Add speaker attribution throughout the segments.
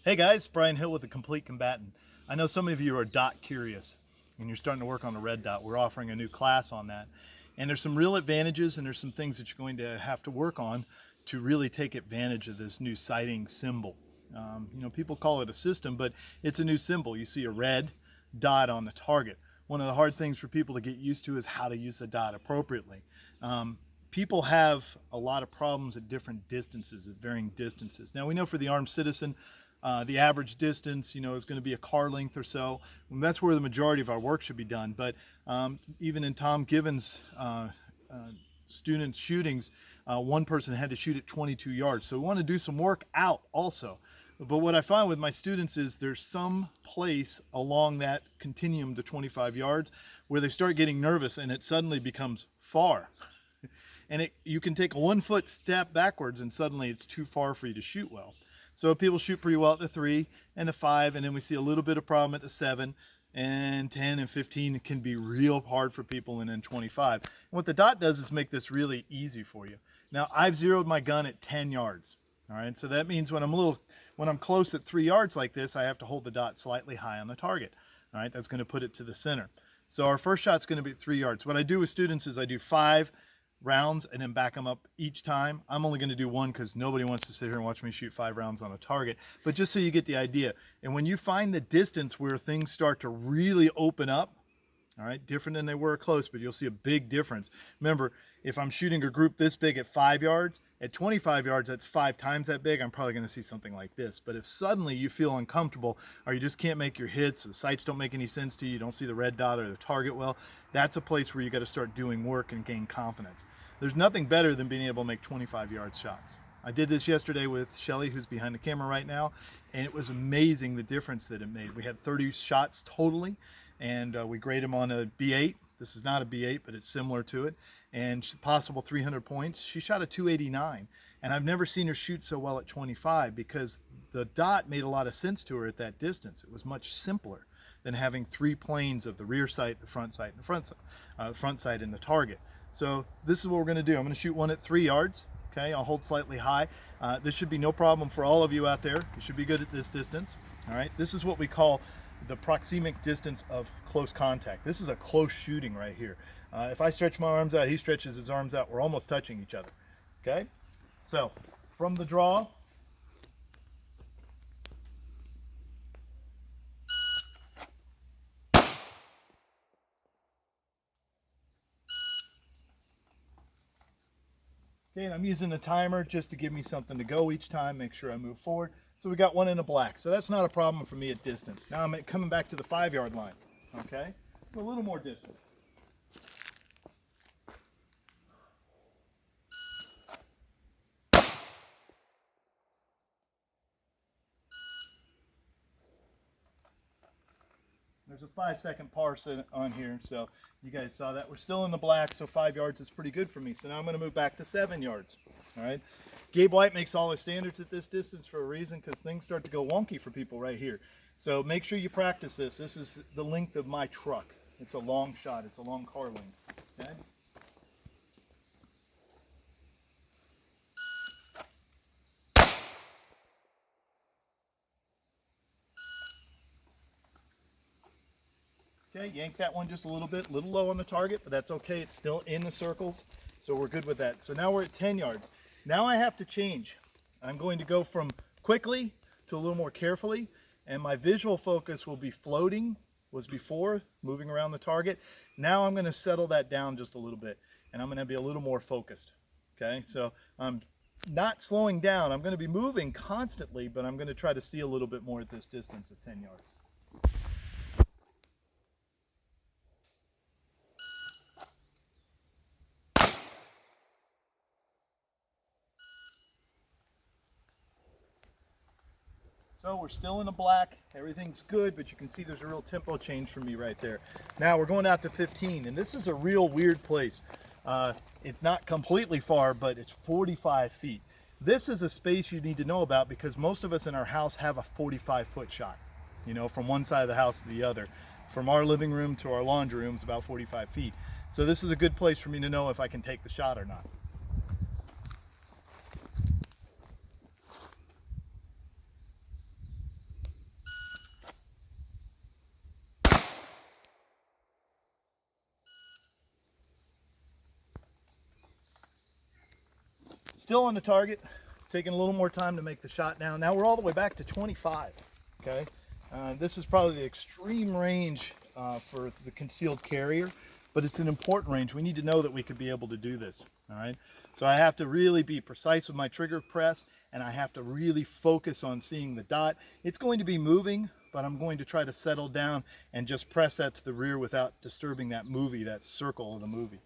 Speaker 1: Hey guys, Brian Hill with the Complete Combatant. I know some of you are dot curious and you're starting to work on the red dot. We're offering a new class on that. And there's some real advantages and there's some things that you're going to have to work on to really take advantage of this new sighting symbol. People call it a system, but it's a new symbol. You see a red dot on the target. One of the hard things for people to get used to is how to use the dot appropriately. People have a lot of problems at different distances, at varying distances. Now we know for the armed citizen, the average distance, is going to be a car length or so. And that's where the majority of our work should be done. But even in Tom Given's students' shootings, one person had to shoot at 22 yards. So we want to do some work out also. But what I find with my students is there's some place along that continuum to 25 yards where they start getting nervous and it suddenly becomes far. And you can take a 1 foot step backwards and suddenly it's too far for you to shoot well. So people shoot pretty well at the 3 and the 5, and then we see a little bit of problem at the 7 and 10 and 15. It can be real hard for people, and then 25. And what the dot does is make this really easy for you. Now I've zeroed my gun at 10 yards. All right, so that means when I'm close at 3 yards like this, I have to hold the dot slightly high on the target. All right, that's going to put it to the center. So our first shot's going to be at 3 yards. What I do with students is I do 5 rounds and then back them up each time. I'm only going to do 1 because nobody wants to sit here and watch me shoot 5 rounds on a target, but just so you get the idea. And when you find the distance where things start to really open up, all right, different than they were close, but you'll see a big difference. Remember, if I'm shooting a group this big at 5 yards, at 25 yards, that's 5 times that big, I'm probably going to see something like this. But if suddenly you feel uncomfortable or you just can't make your hits, the sights don't make any sense to you, you don't see the red dot or the target well, that's a place where you got to start doing work and gain confidence. There's nothing better than being able to make 25-yard shots. I did this yesterday with Shelly, who's behind the camera right now, and it was amazing the difference that it made. We had 30 shots totally, and we grade them on a B8. This is not a B8, but it's similar to it, and possible 300 points. She shot a 289, and I've never seen her shoot so well at 25 because the dot made a lot of sense to her at that distance. It was much simpler than having 3 planes of the rear sight, the front sight, and the front sight and the target. So this is what we're going to do. I'm going to shoot one at 3 yards. Okay, I'll hold slightly high. This should be no problem for all of you out there. You should be good at this distance. All right, this is what we call the proxemic distance of close contact. This is a close shooting right here. If I stretch my arms out, he stretches his arms out. We're almost touching each other. Okay, so from the draw, okay, and I'm using the timer just to give me something to go each time, make sure I move forward. So we got one in the black, so that's not a problem for me at distance. Now I'm coming back to the 5-yard line, okay? It's a little more distance. There's a 5-second parse on here, so you guys saw that. We're still in the black, so 5 yards is pretty good for me. So now I'm going to move back to 7 yards. All right. Gabe White makes all his standards at this distance for a reason, because things start to go wonky for people right here. So make sure you practice this. This is the length of my truck. It's a long shot. It's a long car length. Okay. Okay, yank that one just a little bit, a little low on the target, but that's okay. It's still in the circles, so we're good with that. So now we're at 10 yards. Now I have to change. I'm going to go from quickly to a little more carefully, and my visual focus will be floating, was before, moving around the target. Now I'm going to settle that down just a little bit, and I'm going to be a little more focused. Okay, so I'm not slowing down. I'm going to be moving constantly, but I'm going to try to see a little bit more at this distance at 10 yards. So we're still in the black, everything's good, but you can see there's a real tempo change for me right there. Now we're going out to 15, and this is a real weird place. It's not completely far, but it's 45 feet. This is a space you need to know about because most of us in our house have a 45-foot shot, from one side of the house to the other. From our living room to our laundry room is about 45 feet. So this is a good place for me to know if I can take the shot or not. Still on the target, taking a little more time to make the shot now. Now we're all the way back to 25, okay? This is probably the extreme range for the concealed carrier, but it's an important range. We need to know that we could be able to do this, all right? So I have to really be precise with my trigger press, and I have to really focus on seeing the dot. It's going to be moving, but I'm going to try to settle down and just press that to the rear without disturbing that movie, that circle of the movie.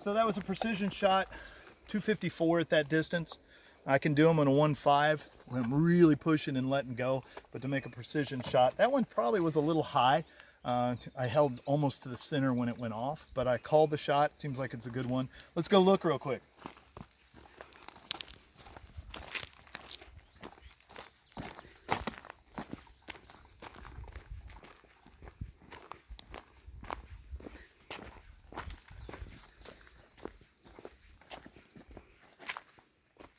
Speaker 1: So that was a precision shot, 254 at that distance. I can do them on a 1.5 when I'm really pushing and letting go, but to make a precision shot, that one probably was a little high. I held almost to the center when it went off, but I called the shot. Seems like it's a good one. Let's go look real quick.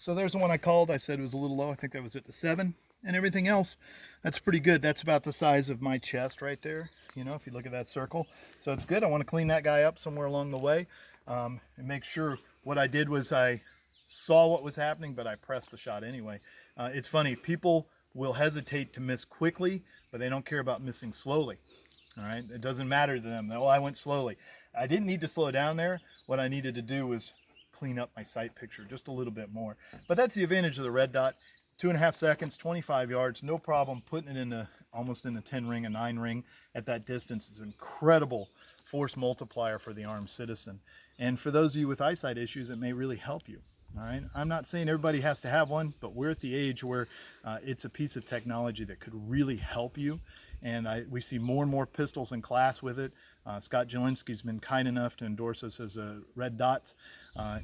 Speaker 1: So there's the one I called. I said it was a little low. I think that was at the 7. And everything else, that's pretty good. That's about the size of my chest right there, you know, if you look at that circle. So it's good. I want to clean that guy up somewhere along the way and make sure what I did was I saw what was happening, but I pressed the shot anyway. It's funny. People will hesitate to miss quickly, but they don't care about missing slowly. All right. It doesn't matter to them. Oh, I went slowly. I didn't need to slow down there. What I needed to do was clean up my sight picture just a little bit more. But that's the advantage of the red dot. 2.5 seconds, 25 yards, no problem. Putting it in a, almost in a 10 ring, a 9 ring at that distance is an incredible force multiplier for the armed citizen. And for those of you with eyesight issues, it may really help you. All right. I'm not saying everybody has to have one, but we're at the age where it's a piece of technology that could really help you. And we see more and more pistols in class with it. Scott Jedlinski's been kind enough to endorse us as a Red Dots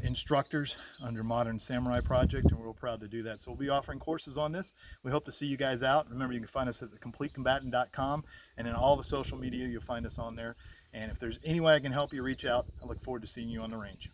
Speaker 1: instructors under Modern Samurai Project, and we're real proud to do that. So we'll be offering courses on this. We hope to see you guys out. Remember, you can find us at thecompletecombatant.com, and in all the social media, you'll find us on there. And if there's any way I can help you, reach out. I look forward to seeing you on the range.